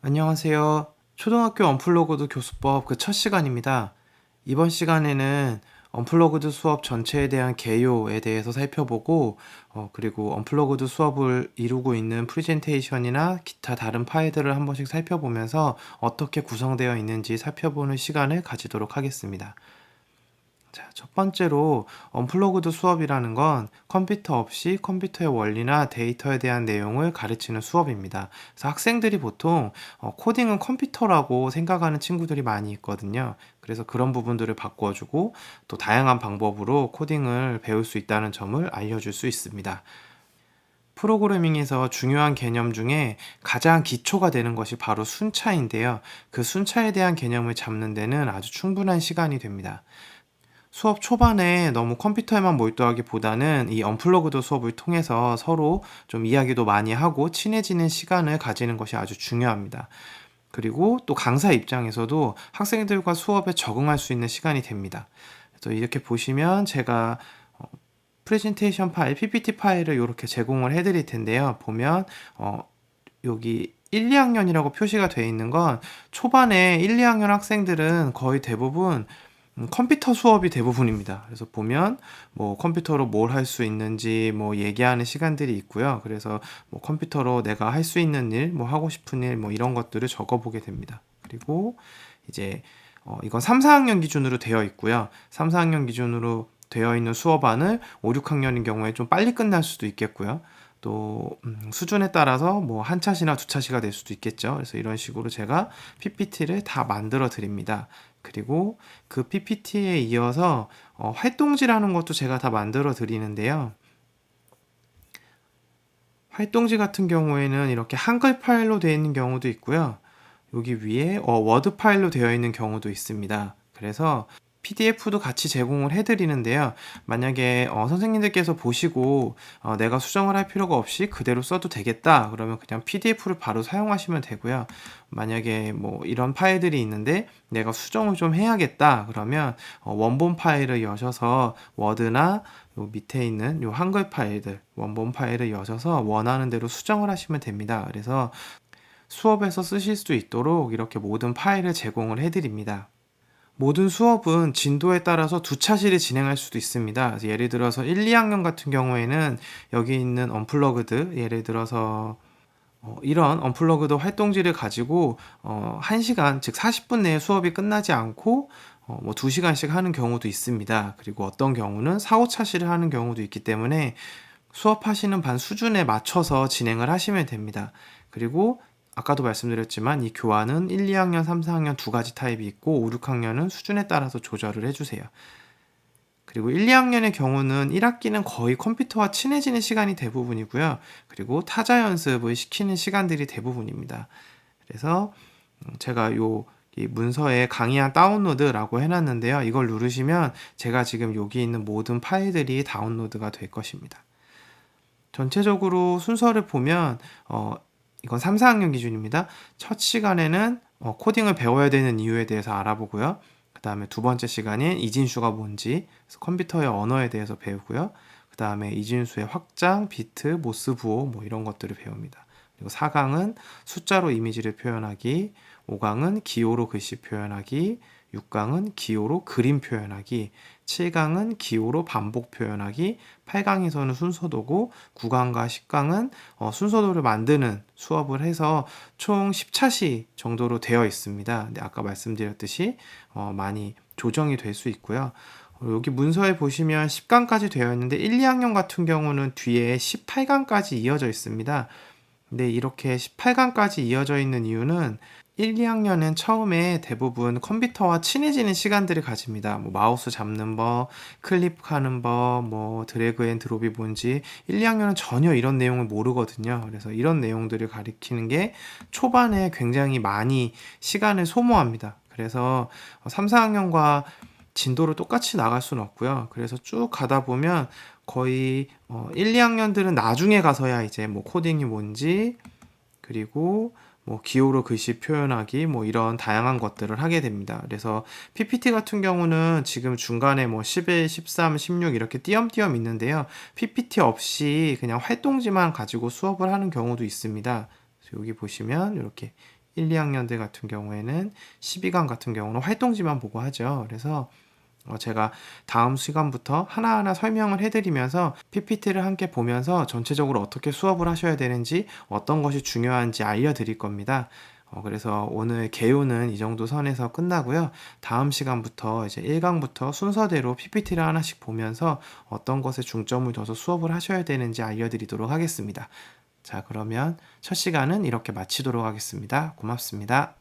안녕하세요. 초등학교 언플러그드 교수법 그 첫 시간입니다. 이번 시간에는 언플러그드 수업 전체에 대한 개요에 대해서 살펴보고, 그리고 언플러그드 수업을 이루고 있는 프레젠테이션이나 기타 다른 파일들을 한 번씩 살펴보면서 어떻게 구성되어 있는지 살펴보는 시간을 가지도록 하겠습니다. 자, 첫 번째로 언플러그드 수업이라는 건 컴퓨터 없이 컴퓨터의 원리나 데이터에 대한 내용을 가르치는 수업입니다. 그래서 학생들이 보통 코딩은 컴퓨터라고 생각하는 친구들이 많이 있거든요. 그래서 그런 부분들을 바꿔주고 또 다양한 방법으로 코딩을 배울 수 있다는 점을 알려줄 수 있습니다. 프로그래밍에서 중요한 개념 중에 가장 기초가 되는 것이 바로 순차인데요. 그 순차에 대한 개념을 잡는 데는 아주 충분한 시간이 됩니다. 수업 초반에 너무 컴퓨터에만 몰두하기보다는 이 언플러그드 수업을 통해서 서로 좀 이야기도 많이 하고 친해지는 시간을 가지는 것이 아주 중요합니다. 그리고 또 강사 입장에서도 학생들과 수업에 적응할 수 있는 시간이 됩니다. 그래서 이렇게 보시면 제가 프레젠테이션 파일, PPT 파일을 이렇게 제공을 해드릴 텐데요. 보면 여기 1, 2학년이라고 표시가 되어 있는 건 초반에 1, 2학년 학생들은 거의 대부분 컴퓨터 수업이 대부분입니다. 그래서 보면 뭐 컴퓨터로 뭘 할 수 있는지 뭐 얘기하는 시간들이 있고요. 그래서 뭐 컴퓨터로 내가 할 수 있는 일, 뭐 하고 싶은 일, 뭐 이런 것들을 적어보게 됩니다. 그리고 이제 이건 3, 4학년 기준으로 되어 있고요. 3, 4학년 기준으로 되어 있는 수업안을 5, 6학년인 경우에 좀 빨리 끝날 수도 있겠고요. 또 수준에 따라서 뭐 한 차시나 두 차시가 될 수도 있겠죠. 그래서 이런 식으로 제가 PPT를 다 만들어 드립니다. 그리고 그 PPT에 이어서 활동지라는 것도 제가 다 만들어 드리는데요. 활동지 같은 경우에는 이렇게 한글 파일로 되어 있는 경우도 있고요. 여기 위에 워드 파일로 되어 있는 경우도 있습니다. 그래서 PDF도 같이 제공을 해드리는데요. 만약에 선생님들께서 보시고 내가 수정을 할 필요가 없이 그대로 써도 되겠다 그러면 그냥 PDF를 바로 사용하시면 되고요. 만약에 뭐 이런 파일들이 있는데 내가 수정을 좀 해야겠다 그러면 원본 파일을 여셔서 워드나 요 밑에 있는 요 한글 파일들 원본 파일을 여셔서 원하는 대로 수정을 하시면 됩니다. 그래서 수업에서 쓰실 수 있도록 이렇게 모든 파일을 제공을 해드립니다. 모든 수업은 진도에 따라서 두 차시를 진행할 수도 있습니다. 그래서 예를 들어서 1, 2학년 같은 경우에는 여기 있는 언플러그드, 예를 들어서 이런 언플러그드 활동지를 가지고 1시간, 즉 40분 내에 수업이 끝나지 않고 뭐 2시간씩 하는 경우도 있습니다. 그리고 어떤 경우는 4, 5차시를 하는 경우도 있기 때문에 수업하시는 반 수준에 맞춰서 진행을 하시면 됩니다. 그리고 아까도 말씀드렸지만 이 교환은 1, 2학년, 3, 4학년 두 가지 타입이 있고 5, 6학년은 수준에 따라서 조절을 해주세요. 그리고 1, 2학년의 경우는 1학기는 거의 컴퓨터와 친해지는 시간이 대부분이고요. 그리고 타자 연습을 시키는 시간들이 대부분입니다. 그래서 제가 이 문서에 강의한 다운로드라고 해놨는데요. 이걸 누르시면 제가 지금 여기 있는 모든 파일들이 다운로드가 될 것입니다. 전체적으로 순서를 보면 이건 3, 4학년 기준입니다. 첫 시간에는 코딩을 배워야 되는 이유에 대해서 알아보고요. 그 다음에 두 번째 시간인 이진수가 뭔지, 그래서 컴퓨터의 언어에 대해서 배우고요. 그 다음에 이진수의 확장, 비트, 모스 부호 뭐 이런 것들을 배웁니다. 그리고 4강은 숫자로 이미지를 표현하기, 5강은 기호로 글씨 표현하기, 6강은 기호로 그림 표현하기, 7강은 기호로 반복 표현하기, 8강에서는 순서도고 9강과 10강은 순서도를 만드는 수업을 해서 총 10차시 정도로 되어 있습니다. 근데 아까 말씀드렸듯이 많이 조정이 될 수 있고요. 여기 문서에 보시면 10강까지 되어 있는데 1, 2학년 같은 경우는 뒤에 18강까지 이어져 있습니다. 근데 이렇게 18강까지 이어져 있는 이유는 1, 2학년은 처음에 대부분 컴퓨터와 친해지는 시간들을 가집니다. 뭐 마우스 잡는 법, 클릭하는 법, 뭐 드래그 앤 드롭이 뭔지 1, 2학년은 전혀 이런 내용을 모르거든요. 그래서 이런 내용들을 가리키는 게 초반에 굉장히 많이 시간을 소모합니다. 그래서 3, 4학년과 진도를 똑같이 나갈 수는 없고요. 그래서 쭉 가다 보면 거의 1, 2학년들은 나중에 가서야 이제 뭐 코딩이 뭔지 그리고 뭐 기호로 글씨 표현하기 뭐 이런 다양한 것들을 하게 됩니다. 그래서 PPT 같은 경우는 지금 중간에 뭐 11, 13, 16 이렇게 띄엄띄엄 있는데요. PPT 없이 그냥 활동지만 가지고 수업을 하는 경우도 있습니다. 그래서 여기 보시면 이렇게 1, 2학년들 같은 경우에는 12강 같은 경우는 활동지만 보고 하죠. 그래서 제가 다음 시간부터 하나하나 설명을 해드리면서 PPT를 함께 보면서 전체적으로 어떻게 수업을 하셔야 되는지 어떤 것이 중요한지 알려드릴 겁니다. 그래서 오늘 개요는 이 정도 선에서 끝나고요. 다음 시간부터 이제 1강부터 순서대로 PPT를 하나씩 보면서 어떤 것에 중점을 둬서 수업을 하셔야 되는지 알려드리도록 하겠습니다. 자, 그러면 첫 시간은 이렇게 마치도록 하겠습니다. 고맙습니다.